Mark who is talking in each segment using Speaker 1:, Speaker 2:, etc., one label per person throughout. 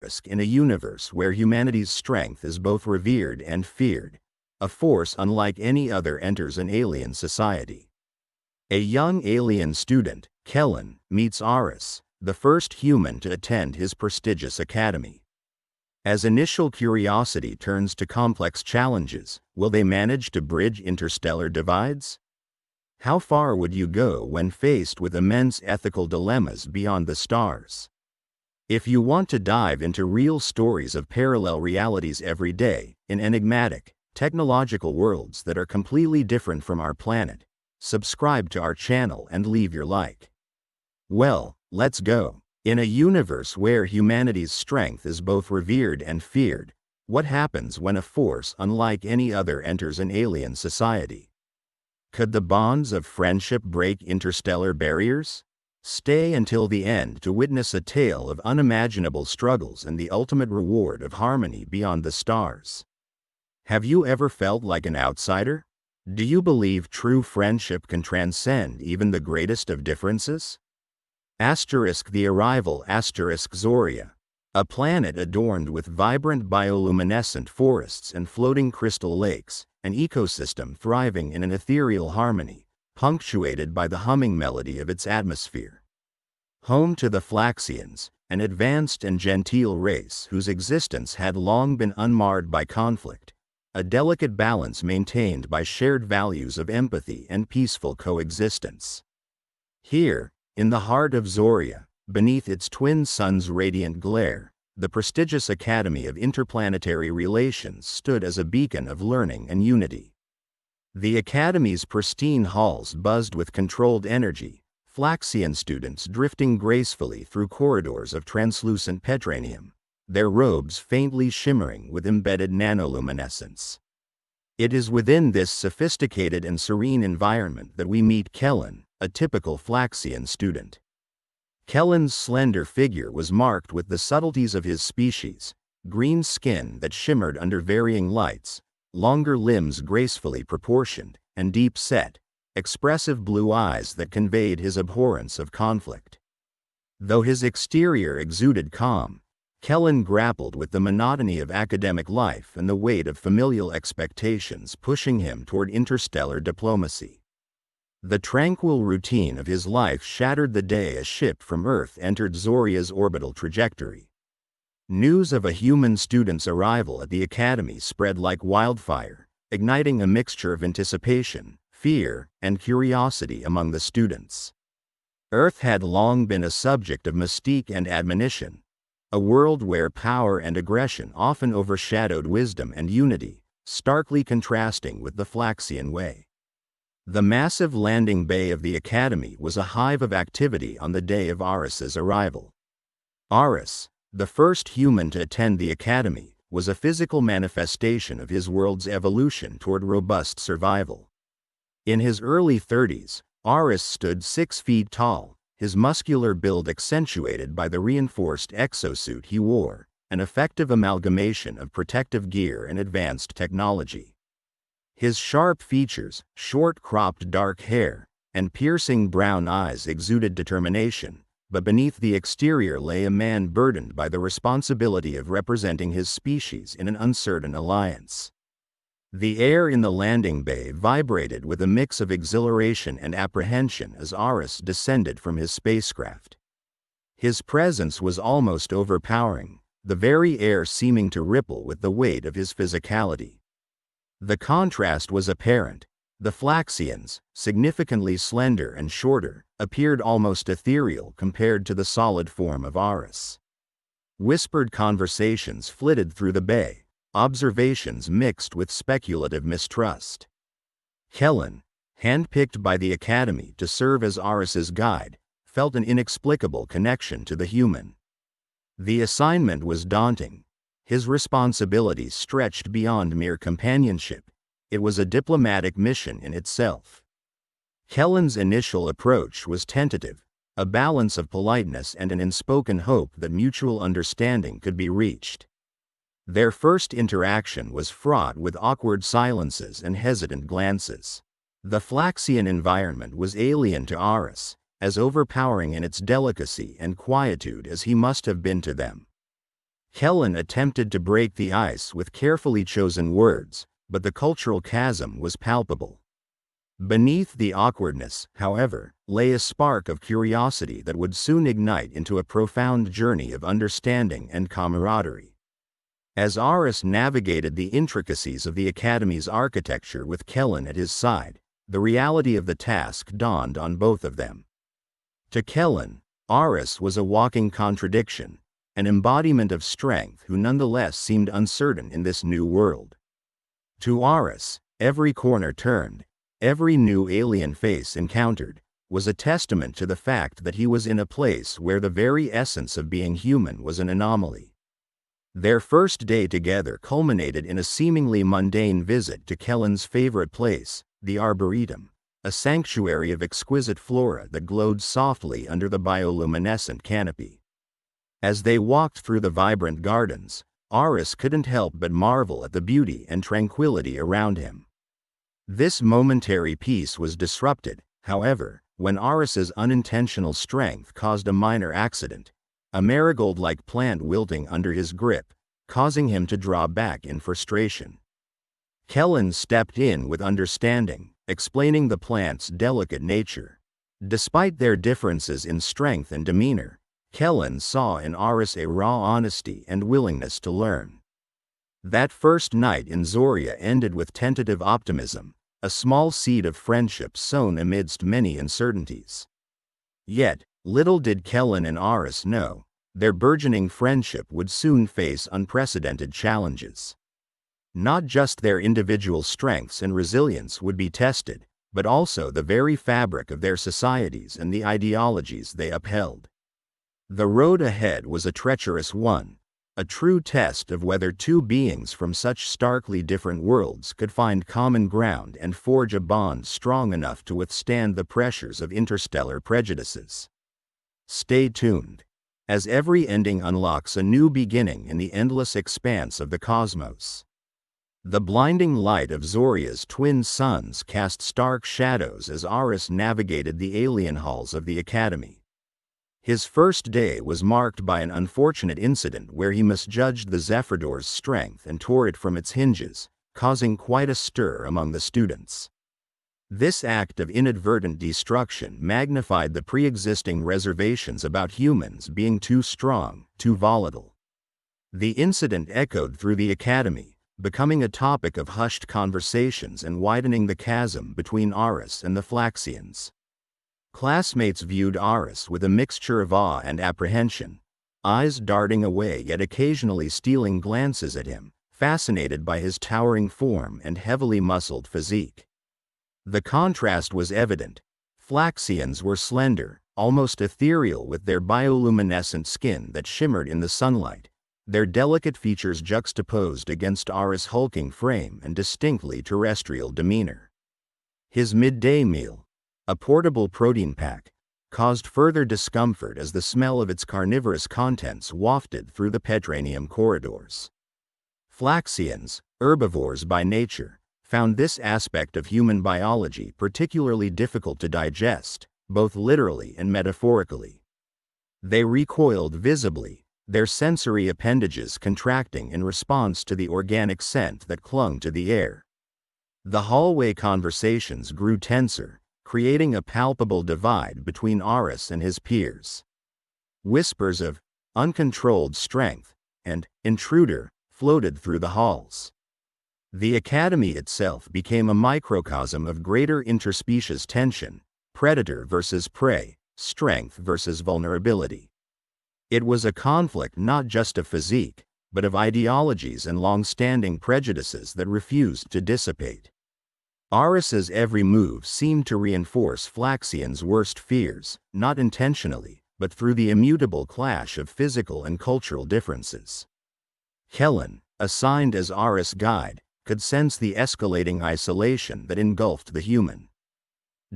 Speaker 1: asterisk in a universe where humanity's strength is both revered and feared. A force unlike any other enters an alien society. A young alien student, Kelen, meets Aris, the first human to attend his prestigious academy. As initial curiosity turns to complex challenges, will they manage to bridge interstellar divides? How far would you go when faced with immense ethical dilemmas beyond the stars? If you want to dive into real stories of parallel realities every day, in enigmatic, technological worlds that are completely different from our planet, subscribe to our channel and leave your like. Well, let's go. In a universe where humanity's strength is both revered and feared, what happens when a force unlike any other enters an alien society? Could the bonds of friendship break interstellar barriers? Stay until the end to witness a tale of unimaginable struggles and the ultimate reward of harmony beyond the stars. Have you ever felt like an outsider? Do you believe true friendship can transcend even the greatest of differences? The arrival Zoria, a planet adorned with vibrant bioluminescent forests and floating crystal lakes, an ecosystem thriving in an ethereal harmony, punctuated by the humming melody of its atmosphere. Home to the Flaxians, an advanced and genteel race whose existence had long been unmarred by conflict, a delicate balance maintained by shared values of empathy and peaceful coexistence. Here, in the heart of Zoria, beneath its twin suns' radiant glare, the prestigious Academy of Interplanetary Relations stood as a beacon of learning and unity. The Academy's pristine halls buzzed with controlled energy, Flaxian students drifting gracefully through corridors of translucent petranium, their robes faintly shimmering with embedded nanoluminescence. It is within this sophisticated and serene environment that we meet Kelen, a typical Flaxian student. Kelen's slender figure was marked with the subtleties of his species, green skin that shimmered under varying lights, longer limbs gracefully proportioned, and deep-set, expressive blue eyes that conveyed his abhorrence of conflict. Though his exterior exuded calm, Kelen grappled with the monotony of academic life and the weight of familial expectations pushing him toward interstellar diplomacy. The tranquil routine of his life shattered the day a ship from Earth entered Zoria's orbital trajectory. News of a human student's arrival at the Academy spread like wildfire, igniting a mixture of anticipation, fear, and curiosity among the students. Earth had long been a subject of mystique and admonition, a world where power and aggression often overshadowed wisdom and unity, starkly contrasting with the Flaxian way. The massive landing bay of the Academy was a hive of activity on the day of Aris's arrival. Aris, the first human to attend the Academy, was a physical manifestation of his world's evolution toward robust survival. In his early 30s, Aris stood 6 feet tall, his muscular build accentuated by the reinforced exosuit he wore, an effective amalgamation of protective gear and advanced technology. His sharp features, short-cropped dark hair, and piercing brown eyes exuded determination, but beneath the exterior lay a man burdened by the responsibility of representing his species in an uncertain alliance. The air in the landing bay vibrated with a mix of exhilaration and apprehension as Aris descended from his spacecraft. His presence was almost overpowering, the very air seeming to ripple with the weight of his physicality. The contrast was apparent. The Flaxians, significantly slender and shorter, appeared almost ethereal compared to the solid form of Aris. Whispered conversations flitted through the bay, observations mixed with speculative mistrust. Kelen, handpicked by the Academy to serve as Aris's guide, felt an inexplicable connection to the human. The assignment was daunting. His responsibilities stretched beyond mere companionship. It was a diplomatic mission in itself. Kelen's initial approach was tentative, a balance of politeness and an unspoken hope that mutual understanding could be reached. Their first interaction was fraught with awkward silences and hesitant glances. The Flaxian environment was alien to Aris, as overpowering in its delicacy and quietude as he must have been to them. Kelen attempted to break the ice with carefully chosen words, but the cultural chasm was palpable. Beneath the awkwardness, however, lay a spark of curiosity that would soon ignite into a profound journey of understanding and camaraderie. As Aris navigated the intricacies of the Academy's architecture with Kelen at his side, the reality of the task dawned on both of them. To Kelen, Aris was a walking contradiction, an embodiment of strength who nonetheless seemed uncertain in this new world. To Aris, every corner turned, every new alien face encountered, was a testament to the fact that he was in a place where the very essence of being human was an anomaly. Their first day together culminated in a seemingly mundane visit to Kelen's favorite place, the Arboretum, a sanctuary of exquisite flora that glowed softly under the bioluminescent canopy. As they walked through the vibrant gardens, Aris couldn't help but marvel at the beauty and tranquility around him. This momentary peace was disrupted, however, when Aris's unintentional strength caused a minor accident, a marigold-like plant wilting under his grip, causing him to draw back in frustration. Kelen stepped in with understanding, explaining the plant's delicate nature. Despite their differences in strength and demeanor, Kelen saw in Aris a raw honesty and willingness to learn. That first night in Zoria ended with tentative optimism, a small seed of friendship sown amidst many uncertainties. Yet, little did Kelen and Aris know, their burgeoning friendship would soon face unprecedented challenges. Not just their individual strengths and resilience would be tested, but also the very fabric of their societies and the ideologies they upheld. The road ahead was a treacherous one, a true test of whether two beings from such starkly different worlds could find common ground and forge a bond strong enough to withstand the pressures of interstellar prejudices. Stay tuned, as every ending unlocks a new beginning in the endless expanse of the cosmos. The blinding light of Zoria's twin suns cast stark shadows as Aris navigated the alien halls of the Academy. His first day was marked by an unfortunate incident where he misjudged the Zephyrdor's strength and tore it from its hinges, causing quite a stir among the students. This act of inadvertent destruction magnified the pre-existing reservations about humans being too strong, too volatile. The incident echoed through the Academy, becoming a topic of hushed conversations and widening the chasm between Aris and the Flaxians. Classmates viewed Aris with a mixture of awe and apprehension, eyes darting away yet occasionally stealing glances at him, fascinated by his towering form and heavily muscled physique. The contrast was evident. Flaxians were slender, almost ethereal with their bioluminescent skin that shimmered in the sunlight, their delicate features juxtaposed against Aris' hulking frame and distinctly terrestrial demeanor. His midday meal, a portable protein pack, caused further discomfort as the smell of its carnivorous contents wafted through the petranium corridors. Flaxians, herbivores by nature, found this aspect of human biology particularly difficult to digest, both literally and metaphorically. They recoiled visibly, their sensory appendages contracting in response to the organic scent that clung to the air. The hallway conversations grew tenser, creating a palpable divide between Aris and his peers. Whispers of uncontrolled strength and intruder floated through the halls. The Academy itself became a microcosm of greater interspecies tension, predator versus prey, strength versus vulnerability. It was a conflict not just of physique, but of ideologies and long-standing prejudices that refused to dissipate. Aris's every move seemed to reinforce Flaxian's worst fears, not intentionally, but through the immutable clash of physical and cultural differences. Kelen, assigned as Aris' guide, could sense the escalating isolation that engulfed the human.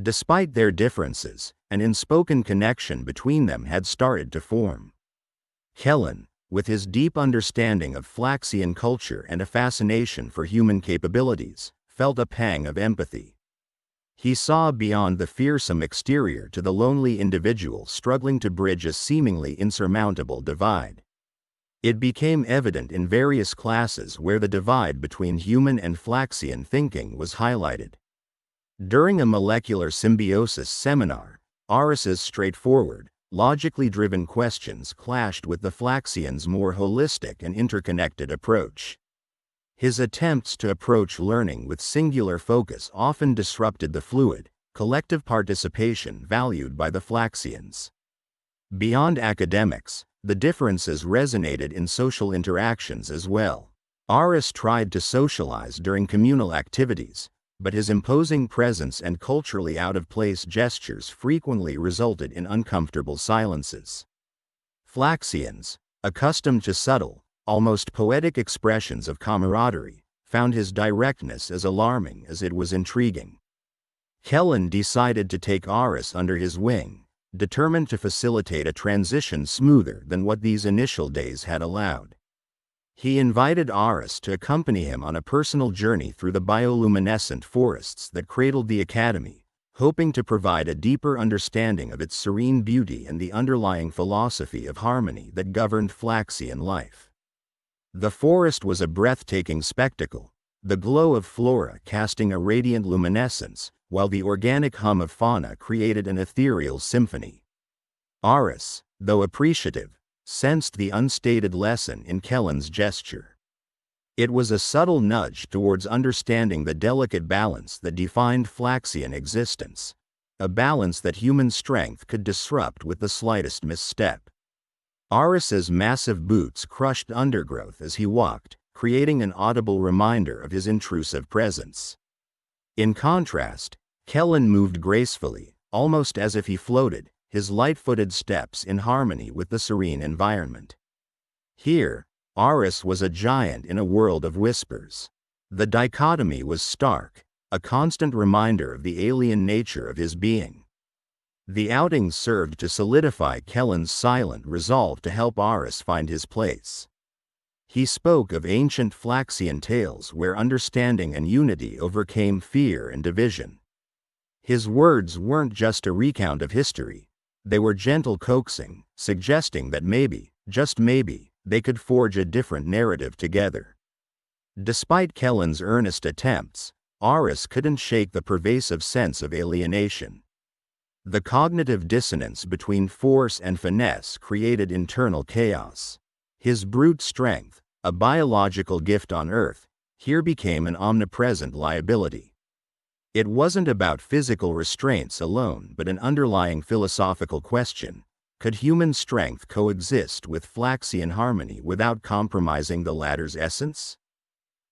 Speaker 1: Despite their differences, an unspoken connection between them had started to form. Kelen, with his deep understanding of Flaxian culture and a fascination for human capabilities, felt a pang of empathy. He saw beyond the fearsome exterior to the lonely individual struggling to bridge a seemingly insurmountable divide. It became evident in various classes where the divide between human and Flaxian thinking was highlighted. During a molecular symbiosis seminar, Aris's straightforward, logically driven questions clashed with the Flaxian's more holistic and interconnected approach. His attempts to approach learning with singular focus often disrupted the fluid, collective participation valued by the Flaxians. Beyond academics, the differences resonated in social interactions as well. Aris tried to socialize during communal activities, but his imposing presence and culturally out-of-place gestures frequently resulted in uncomfortable silences. Flaxians, accustomed to subtle, almost poetic expressions of camaraderie, found his directness as alarming as it was intriguing. Kelen decided to take Aris under his wing, determined to facilitate a transition smoother than what these initial days had allowed. He invited Aris to accompany him on a personal journey through the bioluminescent forests that cradled the academy, hoping to provide a deeper understanding of its serene beauty and the underlying philosophy of harmony that governed Flaxian life. The forest was a breathtaking spectacle, the glow of flora casting a radiant luminescence, while the organic hum of fauna created an ethereal symphony. Aris, though appreciative, sensed the unstated lesson in Kelen's gesture. It was a subtle nudge towards understanding the delicate balance that defined Flaxian existence, a balance that human strength could disrupt with the slightest misstep. Aris's massive boots crushed undergrowth as he walked, creating an audible reminder of his intrusive presence. In contrast, Kelen moved gracefully, almost as if he floated, his light-footed steps in harmony with the serene environment. Here, Aris was a giant in a world of whispers. The dichotomy was stark, a constant reminder of the alien nature of his being. The outing served to solidify Kelen's silent resolve to help Aris find his place. He spoke of ancient Flaxian tales where understanding and unity overcame fear and division. His words weren't just a recount of history. They were gentle coaxing, suggesting that maybe, just maybe, they could forge a different narrative together. Despite Kelen's earnest attempts, Aris couldn't shake the pervasive sense of alienation. The cognitive dissonance between force and finesse created internal chaos. His brute strength, a biological gift on Earth, here became an omnipresent liability. It wasn't about physical restraints alone but an underlying philosophical question: could human strength coexist with Flaxian harmony without compromising the latter's essence?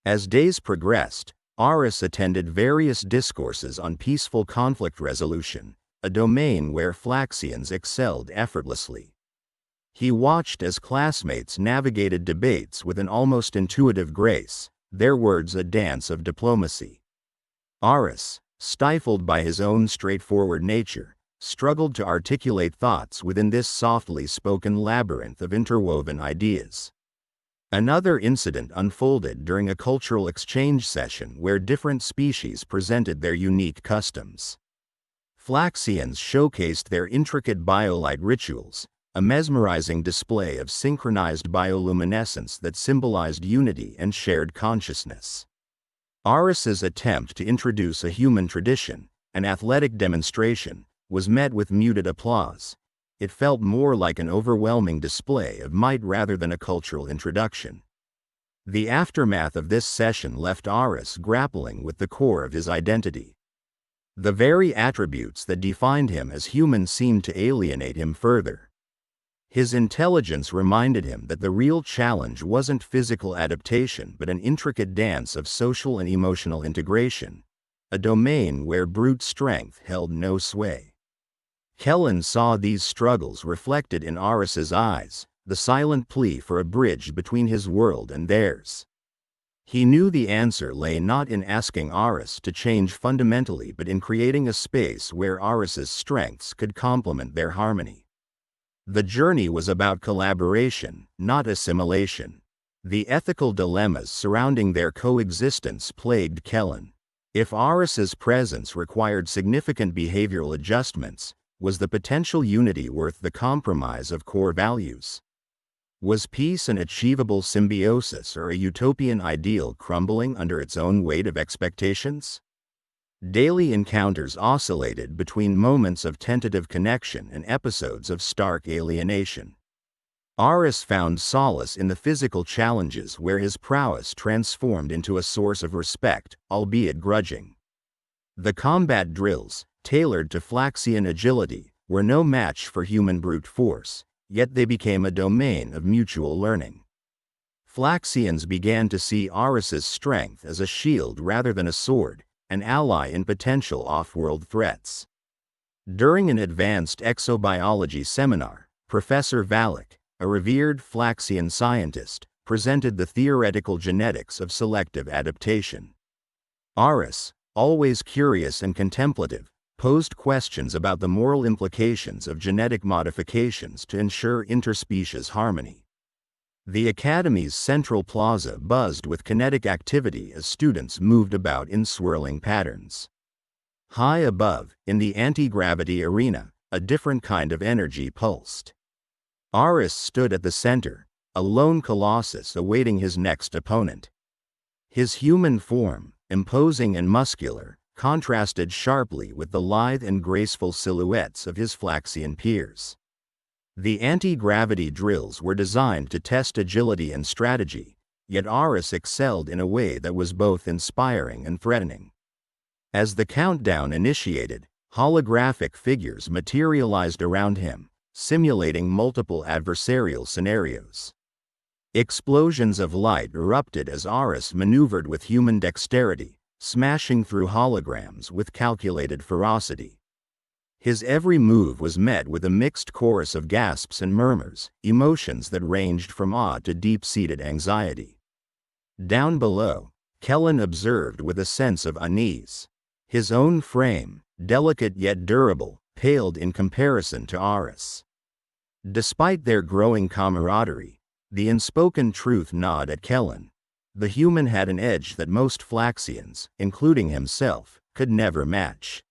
Speaker 1: As days progressed, Aris attended various discourses on peaceful conflict resolution, a domain where Flaxians excelled effortlessly. He watched as classmates navigated debates with an almost intuitive grace, their words a dance of diplomacy. Aris, stifled by his own straightforward nature, struggled to articulate thoughts within this softly spoken labyrinth of interwoven ideas. Another incident unfolded during a cultural exchange session where different species presented their unique customs. Flaxians showcased their intricate biolite rituals, a mesmerizing display of synchronized bioluminescence that symbolized unity and shared consciousness. Aris's attempt to introduce a human tradition, an athletic demonstration, was met with muted applause. It felt more like an overwhelming display of might rather than a cultural introduction. The aftermath of this session left Aris grappling with the core of his identity. The very attributes that defined him as human seemed to alienate him further. His intelligence reminded him that the real challenge wasn't physical adaptation but an intricate dance of social and emotional integration, a domain where brute strength held no sway. Kelen saw these struggles reflected in Aris's eyes, the silent plea for a bridge between his world and theirs. He knew the answer lay not in asking Aris to change fundamentally but in creating a space where Aris's strengths could complement their harmony. The journey was about collaboration, not assimilation. The ethical dilemmas surrounding their coexistence plagued Kelen. If Aris's presence required significant behavioral adjustments, was the potential unity worth the compromise of core values? Was peace an achievable symbiosis or a utopian ideal crumbling under its own weight of expectations? Daily encounters oscillated between moments of tentative connection and episodes of stark alienation. Aris found solace in the physical challenges where his prowess transformed into a source of respect, albeit grudging. The combat drills, tailored to Flaxian agility, were no match for human brute force, yet they became a domain of mutual learning. Flaxians began to see Aris's strength as a shield rather than a sword, an ally in potential off-world threats. During an advanced exobiology seminar, Professor Valak, a revered Flaxian scientist, presented the theoretical genetics of selective adaptation. Aris, always curious and contemplative, posed questions about the moral implications of genetic modifications to ensure interspecies harmony. The Academy's central plaza buzzed with kinetic activity as students moved about in swirling patterns. High above, in the anti-gravity arena, a different kind of energy pulsed. Aris stood at the center, a lone colossus awaiting his next opponent. His human form, imposing and muscular, contrasted sharply with the lithe and graceful silhouettes of his Flaxian peers. The anti-gravity drills were designed to test agility and strategy, yet Aris excelled in a way that was both inspiring and threatening. As the countdown initiated, holographic figures materialized around him, simulating multiple adversarial scenarios. Explosions of light erupted as Aris maneuvered with human dexterity, smashing through holograms with calculated ferocity. His every move was met with a mixed chorus of gasps and murmurs, emotions that ranged from awe to deep-seated anxiety. Down below, Kelen observed with a sense of unease. His own frame, delicate yet durable, paled in comparison to Aris. Despite their growing camaraderie, the unspoken truth gnawed at Kelen. The human had an edge that most Flaxians, including himself, could never match.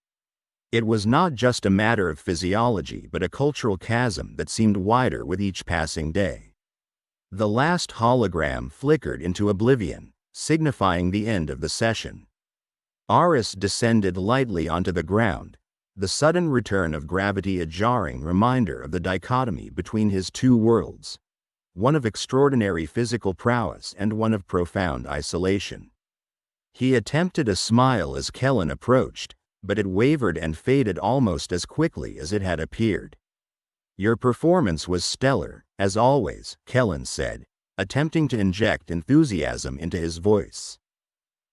Speaker 1: It was not just a matter of physiology but a cultural chasm that seemed wider with each passing day. The last hologram flickered into oblivion, signifying the end of the session. Aris descended lightly onto the ground, the sudden return of gravity a jarring reminder of the dichotomy between his two worlds, one of extraordinary physical prowess and one of profound isolation. He attempted a smile as Kelen approached, but it wavered and faded almost as quickly as it had appeared. "Your performance was stellar, as always," Kelen said, attempting to inject enthusiasm into his voice.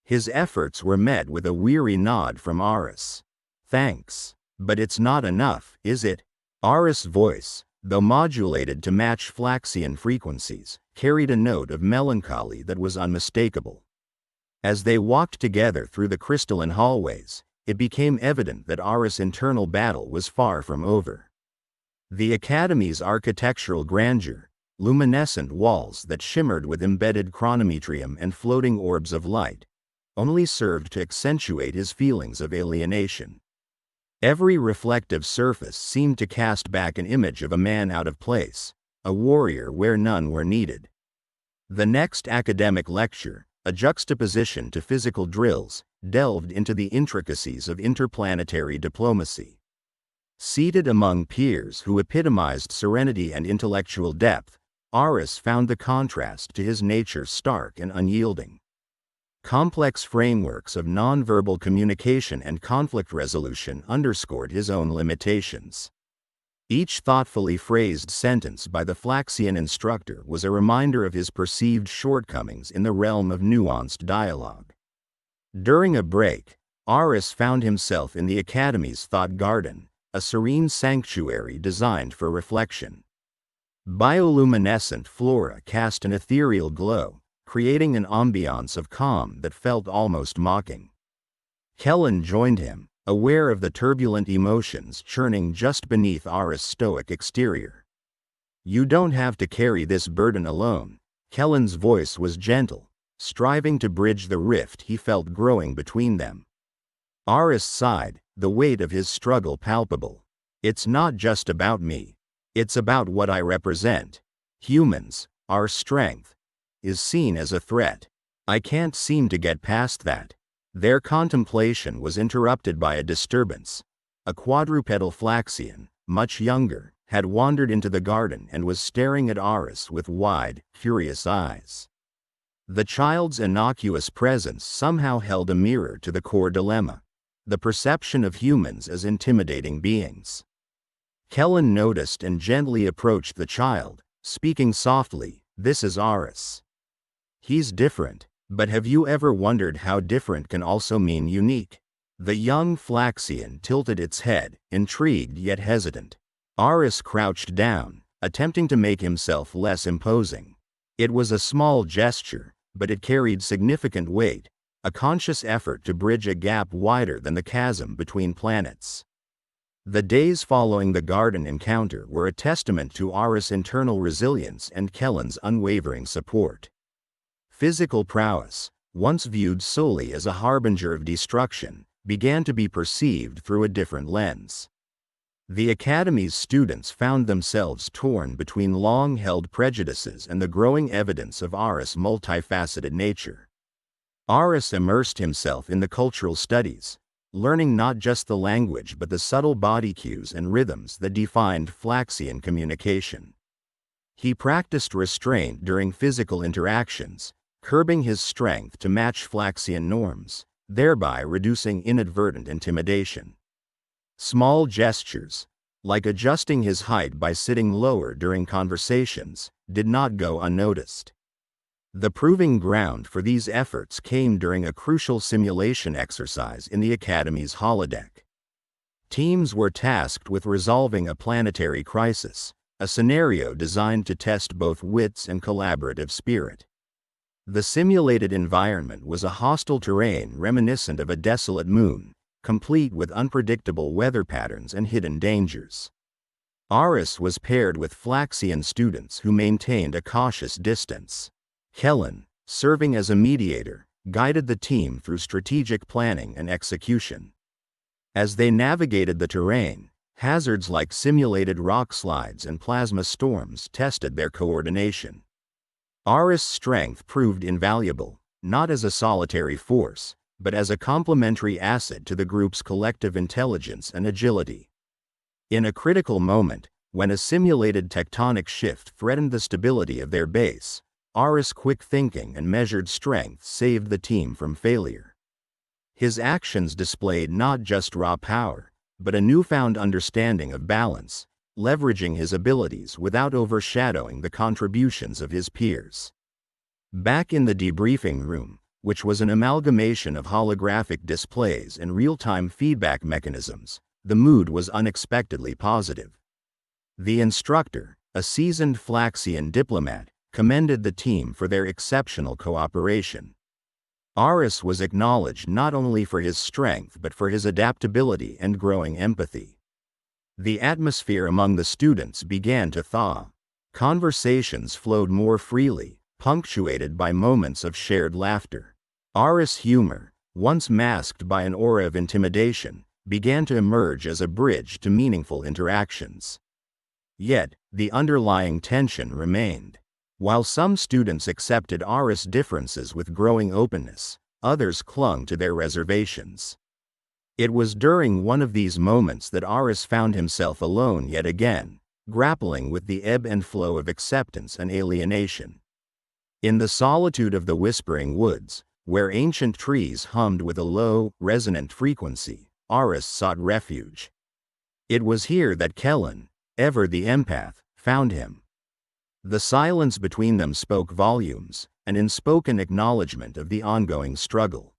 Speaker 1: His efforts were met with a weary nod from Aris. "Thanks. But it's not enough, is it?" Aris' voice, though modulated to match Flaxian frequencies, carried a note of melancholy that was unmistakable. As they walked together through the crystalline hallways, it became evident that Aris' internal battle was far from over. The Academy's architectural grandeur, luminescent walls that shimmered with embedded chronometrium and floating orbs of light, only served to accentuate his feelings of alienation. Every reflective surface seemed to cast back an image of a man out of place, a warrior where none were needed. The next academic lecture, a juxtaposition to physical drills, delved into the intricacies of interplanetary diplomacy. Seated among peers who epitomized serenity and intellectual depth, Aris found the contrast to his nature stark and unyielding. Complex frameworks of nonverbal communication and conflict resolution underscored his own limitations. Each thoughtfully phrased sentence by the Flaxian instructor was a reminder of his perceived shortcomings in the realm of nuanced dialogue. During a break, Aris found himself in the Academy's thought garden, a serene sanctuary designed for reflection. Bioluminescent flora cast an ethereal glow, creating an ambiance of calm that felt almost mocking. Kelen joined him, aware of the turbulent emotions churning just beneath Aris' stoic exterior. "You don't have to carry this burden alone." Kelen's voice was gentle, striving to bridge the rift he felt growing between them. Aris sighed, the weight of his struggle palpable. "It's not just about me. It's about what I represent. Humans, our strength, is seen as a threat. I can't seem to get past that. Their contemplation was interrupted by a disturbance. A quadrupedal Flaxian, much younger, had wandered into the garden and was staring at Aris with wide, curious eyes. The child's innocuous presence somehow held a mirror to the core dilemma: the perception of humans as intimidating beings. Kelen noticed and gently approached the child, speaking softly, "This is Aris. He's different, but have you ever wondered how different can also mean unique?" The young Flaxian tilted its head, intrigued yet hesitant. Aris crouched down, attempting to make himself less imposing. It was a small gesture, but it carried significant weight, a conscious effort to bridge a gap wider than the chasm between planets. The days following the garden encounter were a testament to Aris' internal resilience and Kelen's unwavering support. Physical prowess, once viewed solely as a harbinger of destruction, began to be perceived through a different lens. The Academy's students found themselves torn between long-held prejudices and the growing evidence of Aris' multifaceted nature. Aris immersed himself in the cultural studies, learning not just the language but the subtle body cues and rhythms that defined Flaxian communication. He practiced restraint during physical interactions, curbing his strength to match Flaxian norms, thereby reducing inadvertent intimidation. Small gestures, like adjusting his height by sitting lower during conversations, did not go unnoticed. The proving ground for these efforts came during a crucial simulation exercise in the Academy's holodeck. Teams were tasked with resolving a planetary crisis, a scenario designed to test both wits and collaborative spirit. The simulated environment was a hostile terrain reminiscent of a desolate moon, complete with unpredictable weather patterns and hidden dangers. Aris was paired with Flaxian students who maintained a cautious distance. Kelen, serving as a mediator, guided the team through strategic planning and execution. As they navigated the terrain, hazards like simulated rock slides and plasma storms tested their coordination. Aris' strength proved invaluable, not as a solitary force, but as a complementary asset to the group's collective intelligence and agility. In a critical moment, when a simulated tectonic shift threatened the stability of their base, Aris' quick thinking and measured strength saved the team from failure. His actions displayed not just raw power, but a newfound understanding of balance, leveraging his abilities without overshadowing the contributions of his peers. Back in the debriefing room, which was an amalgamation of holographic displays and real-time feedback mechanisms, the mood was unexpectedly positive. The instructor, a seasoned Flaxian diplomat, commended the team for their exceptional cooperation. Aris was acknowledged not only for his strength but for his adaptability and growing empathy. The atmosphere among the students began to thaw. Conversations flowed more freely, punctuated by moments of shared laughter. Aris' humor, once masked by an aura of intimidation, began to emerge as a bridge to meaningful interactions. Yet, the underlying tension remained. While some students accepted Aris' differences with growing openness, others clung to their reservations. It was during one of these moments that Aris found himself alone yet again, grappling with the ebb and flow of acceptance and alienation. In the solitude of the Whispering Woods, where ancient trees hummed with a low, resonant frequency, Aris sought refuge. It was here that Kelen, ever the empath, found him. The silence between them spoke volumes, an unspoken acknowledgement of the ongoing struggle.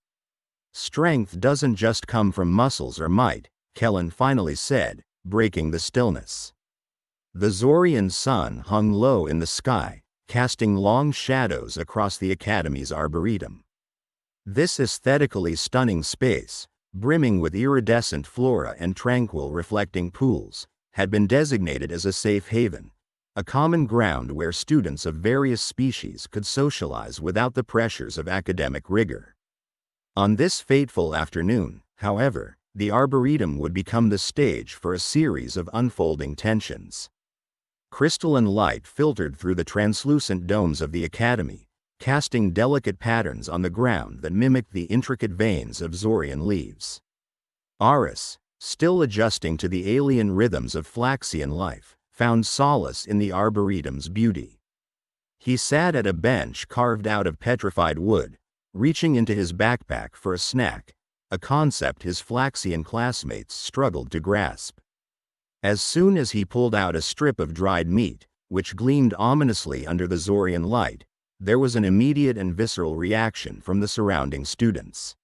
Speaker 1: "Strength doesn't just come from muscles or might," Kelen finally said, breaking the stillness. The Zorian sun hung low in the sky, casting long shadows across the Academy's arboretum. This aesthetically stunning space, brimming with iridescent flora and tranquil reflecting pools, had been designated as a safe haven, a common ground where students of various species could socialize without the pressures of academic rigor. On this fateful afternoon, however, the arboretum would become the stage for a series of unfolding tensions. Crystalline light filtered through the translucent domes of the academy, casting delicate patterns on the ground that mimicked the intricate veins of Zorian leaves. Aris, still adjusting to the alien rhythms of Flaxian life, found solace in the Arboretum's beauty. He sat at a bench carved out of petrified wood, reaching into his backpack for a snack, a concept his Flaxian classmates struggled to grasp. As soon as he pulled out a strip of dried meat, which gleamed ominously under the Zorian light, there was an immediate and visceral reaction from the surrounding students.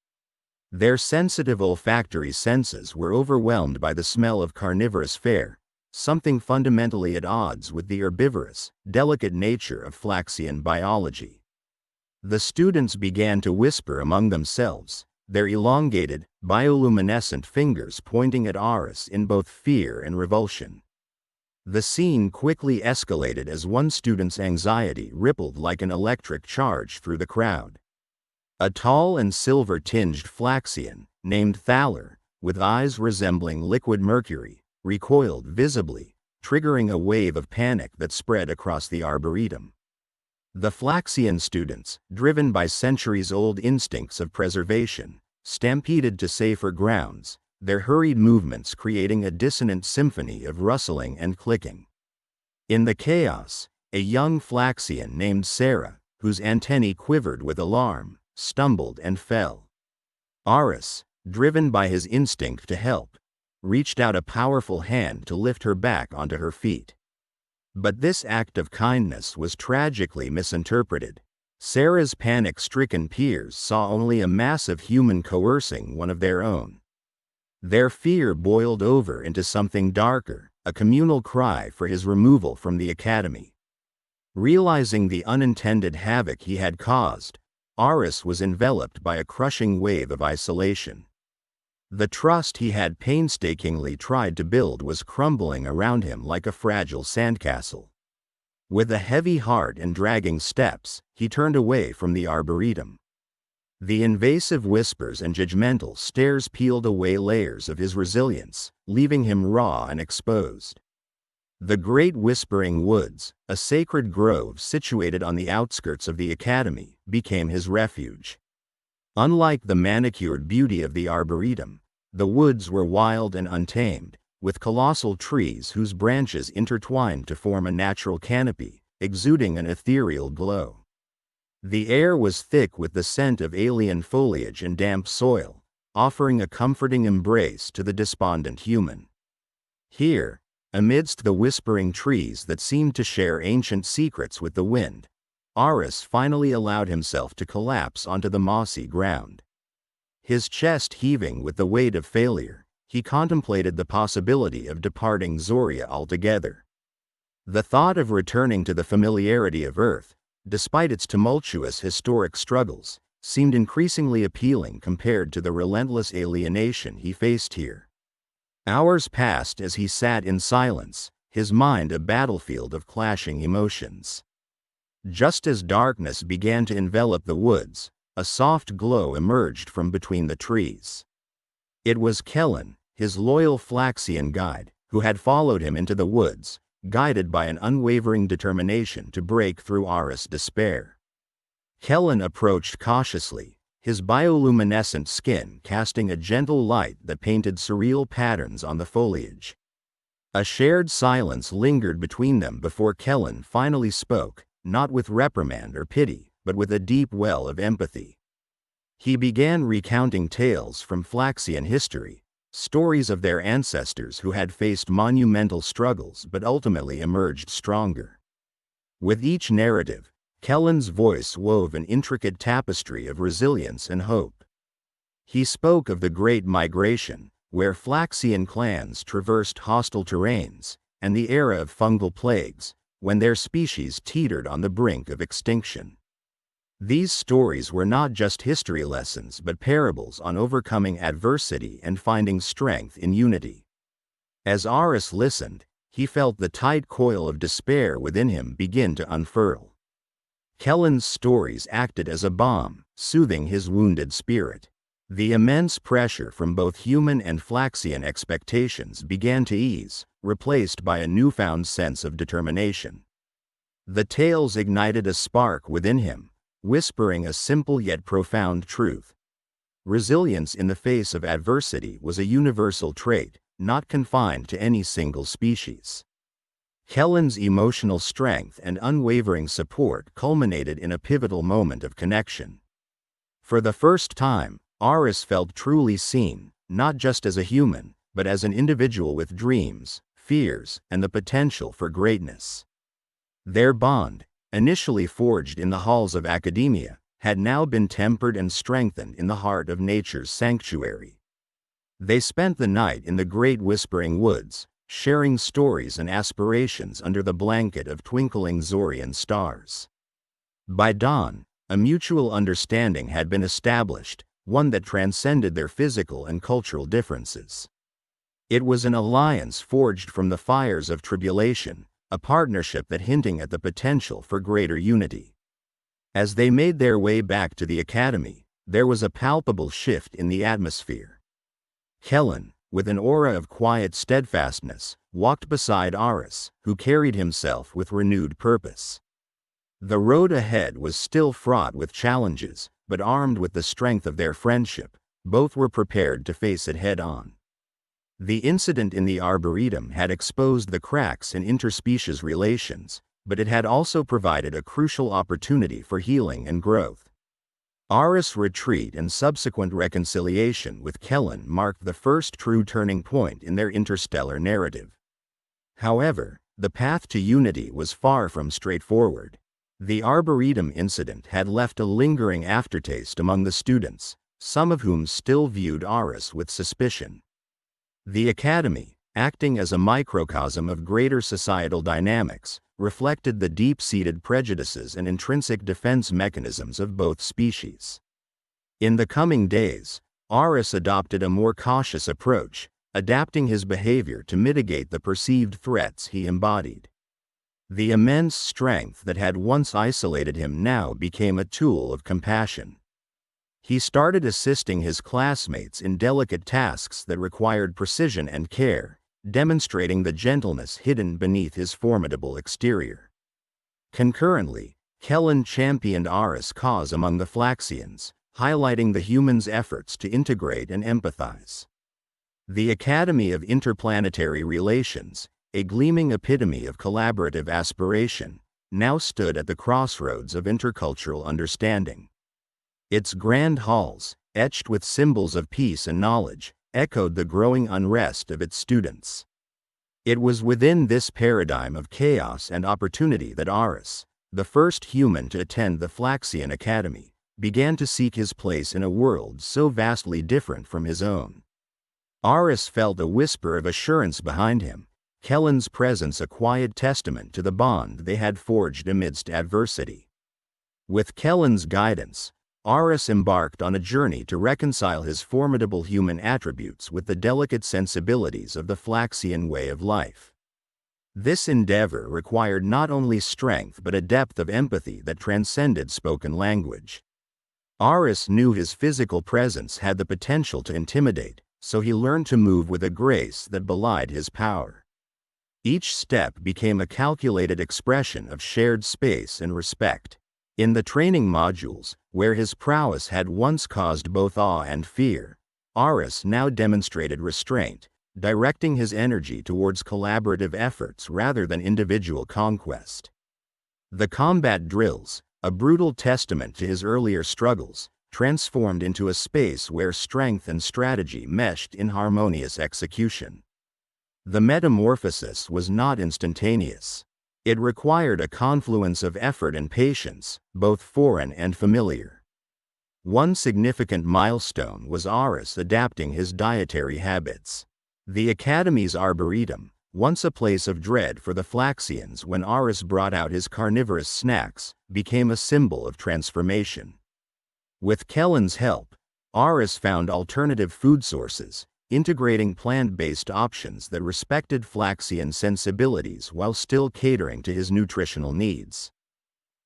Speaker 1: Their sensitive olfactory senses were overwhelmed by the smell of carnivorous fare, something fundamentally at odds with the herbivorous, delicate nature of Flaxian biology. The students began to whisper among themselves, their elongated, bioluminescent fingers pointing at Aris in both fear and revulsion. The scene quickly escalated as one student's anxiety rippled like an electric charge through the crowd. A tall and silver-tinged Flaxian, named Thaler, with eyes resembling liquid mercury, recoiled visibly, triggering a wave of panic that spread across the Arboretum. The Flaxian students, driven by centuries-old instincts of preservation, stampeded to safer grounds, their hurried movements creating a dissonant symphony of rustling and clicking. In the chaos, a young Flaxian named Sarah, whose antennae quivered with alarm, stumbled and fell. Aris, driven by his instinct to help, reached out a powerful hand to lift her back onto her feet. But this act of kindness was tragically misinterpreted. Sarah's panic-stricken peers saw only a massive human coercing one of their own. Their fear boiled over into something darker, a communal cry for his removal from the academy. Realizing the unintended havoc he had caused, Aris was enveloped by a crushing wave of isolation. The trust he had painstakingly tried to build was crumbling around him like a fragile sandcastle. With a heavy heart and dragging steps, he turned away from the Arboretum. The invasive whispers and judgmental stares peeled away layers of his resilience, leaving him raw and exposed. The Great Whispering Woods, a sacred grove situated on the outskirts of the academy, became his refuge. Unlike the manicured beauty of the Arboretum, the woods were wild and untamed, with colossal trees whose branches intertwined to form a natural canopy, exuding an ethereal glow. The air was thick with the scent of alien foliage and damp soil, offering a comforting embrace to the despondent human. Here, amidst the whispering trees that seemed to share ancient secrets with the wind, Aris finally allowed himself to collapse onto the mossy ground. His chest heaving with the weight of failure, he contemplated the possibility of departing Zoria altogether. The thought of returning to the familiarity of Earth, despite its tumultuous historic struggles, seemed increasingly appealing compared to the relentless alienation he faced here. Hours passed as he sat in silence, his mind a battlefield of clashing emotions. Just as darkness began to envelop the woods, a soft glow emerged from between the trees. It was Kelen, his loyal Flaxian guide, who had followed him into the woods, guided by an unwavering determination to break through Aris' despair. Kelen approached cautiously, his bioluminescent skin casting a gentle light that painted surreal patterns on the foliage. A shared silence lingered between them before Kelen finally spoke, not with reprimand or pity, but with a deep well of empathy. He began recounting tales from Flaxian history, stories of their ancestors who had faced monumental struggles but ultimately emerged stronger. With each narrative, Kelen's voice wove an intricate tapestry of resilience and hope. He spoke of the Great Migration, where Flaxian clans traversed hostile terrains, and the era of fungal plagues, when their species teetered on the brink of extinction. These stories were not just history lessons but parables on overcoming adversity and finding strength in unity. As Aris listened, he felt the tight coil of despair within him begin to unfurl. Kelen's stories acted as a balm, soothing his wounded spirit. The immense pressure from both human and Flaxian expectations began to ease, replaced by a newfound sense of determination. The tales ignited a spark within him, whispering a simple yet profound truth. Resilience in the face of adversity was a universal trait, not confined to any single species. Kelen's emotional strength and unwavering support culminated in a pivotal moment of connection. For the first time, Aris felt truly seen, not just as a human, but as an individual with dreams, fears, and the potential for greatness. Their bond, initially forged in the halls of academia, had now been tempered and strengthened in the heart of nature's sanctuary. They spent the night in the great whispering woods, sharing stories and aspirations under the blanket of twinkling Zorian stars. By dawn, a mutual understanding had been established, one that transcended their physical and cultural differences. It was an alliance forged from the fires of tribulation, a partnership that hinted at the potential for greater unity. As they made their way back to the academy, there was a palpable shift in the atmosphere. Kelen, with an aura of quiet steadfastness, walked beside Aris, who carried himself with renewed purpose. The road ahead was still fraught with challenges, but armed with the strength of their friendship, both were prepared to face it head-on. The incident in the Arboretum had exposed the cracks in interspecies relations, but it had also provided a crucial opportunity for healing and growth. Aris' retreat and subsequent reconciliation with Kelen marked the first true turning point in their interstellar narrative. However, the path to unity was far from straightforward. The Arboretum incident had left a lingering aftertaste among the students, some of whom still viewed Aris with suspicion. The Academy, acting as a microcosm of greater societal dynamics, reflected the deep-seated prejudices and intrinsic defense mechanisms of both species. In the coming days, Aris adopted a more cautious approach, adapting his behavior to mitigate the perceived threats he embodied. The immense strength that had once isolated him now became a tool of compassion. He started assisting his classmates in delicate tasks that required precision and care, demonstrating the gentleness hidden beneath his formidable exterior. Concurrently, Kelen championed Aris' cause among the Flaxians, highlighting the humans' efforts to integrate and empathize. The Academy of Interplanetary Relations, a gleaming epitome of collaborative aspiration, now stood at the crossroads of intercultural understanding. Its grand halls, etched with symbols of peace and knowledge, echoed the growing unrest of its students. It was within this paradigm of chaos and opportunity that Aris, the first human to attend the Flaxian Academy, began to seek his place in a world so vastly different from his own. Aris felt a whisper of assurance behind him, Kelen's presence a quiet testament to the bond they had forged amidst adversity. With Kelen's guidance, Aris embarked on a journey to reconcile his formidable human attributes with the delicate sensibilities of the Flaxian way of life. This endeavor required not only strength but a depth of empathy that transcended spoken language. Aris knew his physical presence had the potential to intimidate, so he learned to move with a grace that belied his power. Each step became a calculated expression of shared space and respect. In the training modules, where his prowess had once caused both awe and fear, Aris now demonstrated restraint, directing his energy towards collaborative efforts rather than individual conquest. The combat drills, a brutal testament to his earlier struggles, transformed into a space where strength and strategy meshed in harmonious execution. The metamorphosis was not instantaneous. It required a confluence of effort and patience, both foreign and familiar. One significant milestone was Aris adapting his dietary habits. The Academy's Arboretum, once a place of dread for the Flaxians when Aris brought out his carnivorous snacks, became a symbol of transformation. With Kelen's help, Aris found alternative food sources, integrating plant-based options that respected Flaxian sensibilities while still catering to his nutritional needs.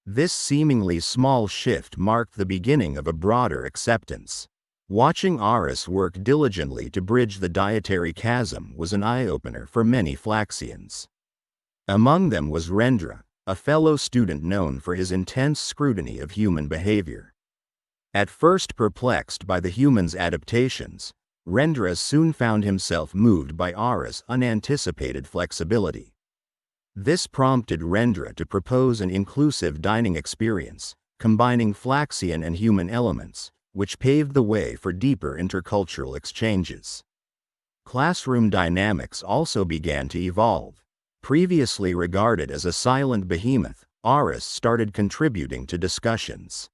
Speaker 1: This seemingly small shift marked the beginning of a broader acceptance. Watching Aris work diligently to bridge the dietary chasm was an eye-opener for many Flaxians. Among them was Rendra, a fellow student known for his intense scrutiny of human behavior. At first perplexed by the humans' adaptations, Rendra soon found himself moved by Aris' unanticipated flexibility. This prompted Rendra to propose an inclusive dining experience, combining Flaxian and human elements, which paved the way for deeper intercultural exchanges. Classroom dynamics also began to evolve. Previously regarded as a silent behemoth, Aris started contributing to discussions.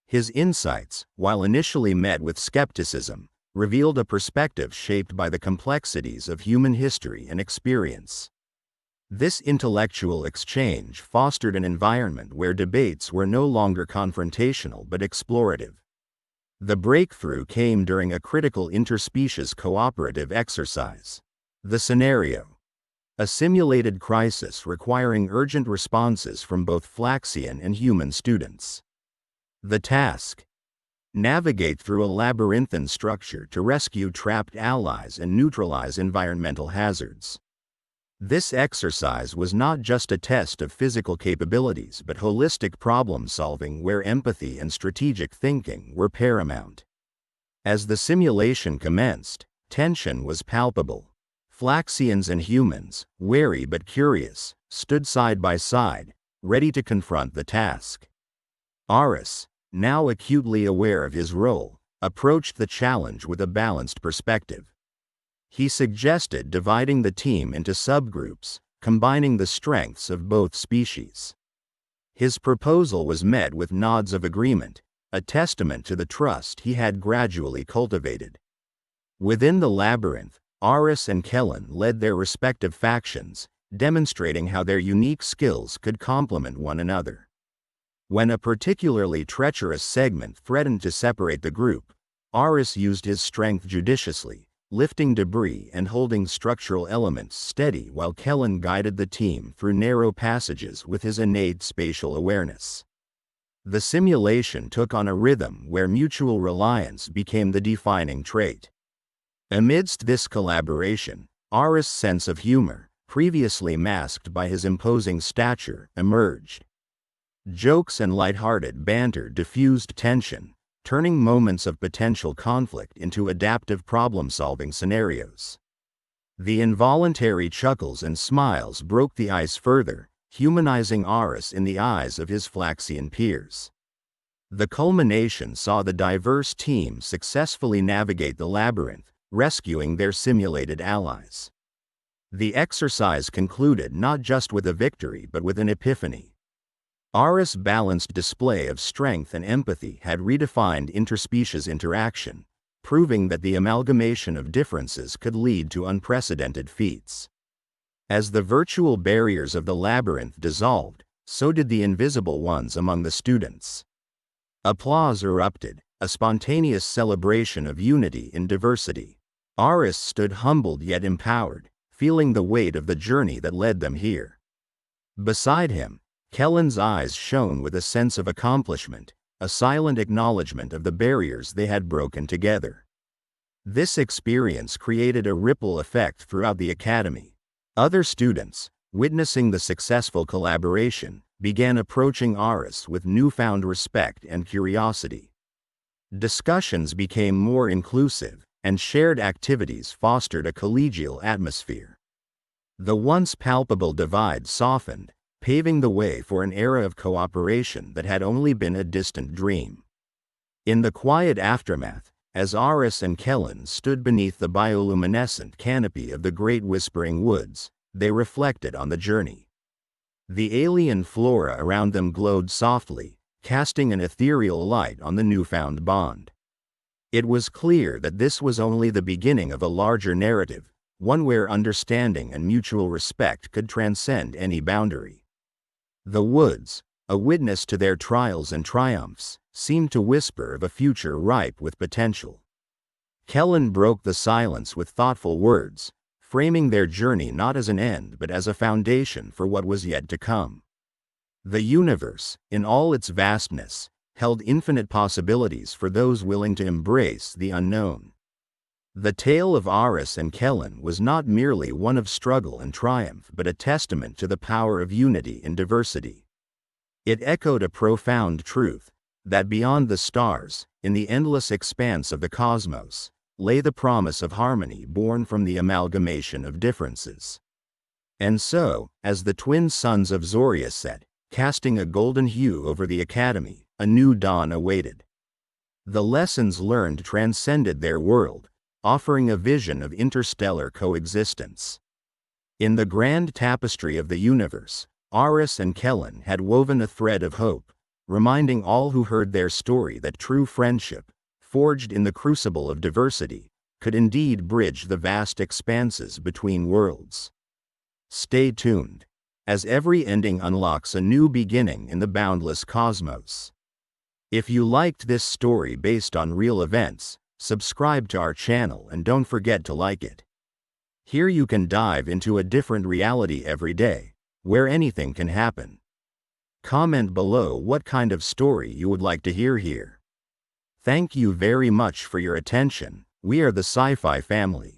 Speaker 1: His insights, while initially met with skepticism, revealed a perspective shaped by the complexities of human history and experience. This intellectual exchange fostered an environment where debates were no longer confrontational but explorative. The breakthrough came during a critical interspecies cooperative exercise. The scenario: a simulated crisis requiring urgent responses from both Flaxian and human students. The task: navigate through a labyrinthine structure to rescue trapped allies and neutralize environmental hazards. This exercise was not just a test of physical capabilities but holistic problem-solving where empathy and strategic thinking were paramount. As the simulation commenced, tension was palpable. Flaxians and humans, wary but curious, stood side by side, ready to confront the task. Aris, now acutely aware of his role, approached the challenge with a balanced perspective. He suggested dividing the team into subgroups, combining the strengths of both species. His proposal was met with nods of agreement, a testament to the trust he had gradually cultivated. Within the labyrinth, Aris and Kelen led their respective factions, demonstrating how their unique skills could complement one another. When a particularly treacherous segment threatened to separate the group, Aris used his strength judiciously, lifting debris and holding structural elements steady while Kelen guided the team through narrow passages with his innate spatial awareness. The simulation took on a rhythm where mutual reliance became the defining trait. Amidst this collaboration, Aris' sense of humor, previously masked by his imposing stature, emerged. Jokes and lighthearted banter diffused tension, turning moments of potential conflict into adaptive problem-solving scenarios. The involuntary chuckles and smiles broke the ice further, humanizing Aris in the eyes of his Flaxian peers. The culmination saw the diverse team successfully navigate the labyrinth, rescuing their simulated allies. The exercise concluded not just with a victory but with an epiphany. Aris' balanced display of strength and empathy had redefined interspecies interaction, proving that the amalgamation of differences could lead to unprecedented feats. As the virtual barriers of the labyrinth dissolved, so did the invisible ones among the students. Applause erupted, a spontaneous celebration of unity in diversity. Aris stood humbled yet empowered, feeling the weight of the journey that led them here. Beside him, Kelen's eyes shone with a sense of accomplishment, a silent acknowledgement of the barriers they had broken together. This experience created a ripple effect throughout the academy. Other students, witnessing the successful collaboration, began approaching Aris with newfound respect and curiosity. Discussions became more inclusive, and shared activities fostered a collegial atmosphere. The once palpable divide softened, paving the way for an era of cooperation that had only been a distant dream. In the quiet aftermath, as Aris and Kelen stood beneath the bioluminescent canopy of the Great Whispering Woods, they reflected on the journey. The alien flora around them glowed softly, casting an ethereal light on the newfound bond. It was clear that this was only the beginning of a larger narrative, one where understanding and mutual respect could transcend any boundary. The woods, a witness to their trials and triumphs, seemed to whisper of a future ripe with potential. Kelen broke the silence with thoughtful words, framing their journey not as an end but as a foundation for what was yet to come. The universe, in all its vastness, held infinite possibilities for those willing to embrace the unknown. The tale of Aris and Kelen was not merely one of struggle and triumph but a testament to the power of unity in diversity. It echoed a profound truth, that beyond the stars, in the endless expanse of the cosmos, lay the promise of harmony born from the amalgamation of differences. And so, as the twin suns of Zoria set, casting a golden hue over the academy, a new dawn awaited. The lessons learned transcended their world, offering a vision of interstellar coexistence. In the grand tapestry of the universe, Aris and Kelen had woven a thread of hope, reminding all who heard their story that true friendship, forged in the crucible of diversity, could indeed bridge the vast expanses between worlds. Stay tuned, as every ending unlocks a new beginning in the boundless cosmos. If you liked this story based on real events, subscribe to our channel and don't forget to like it. Here you can dive into a different reality every day, where anything can happen. Comment below what kind of story you would like to hear here. Thank you very much for your attention. We are the Sci-Fi family.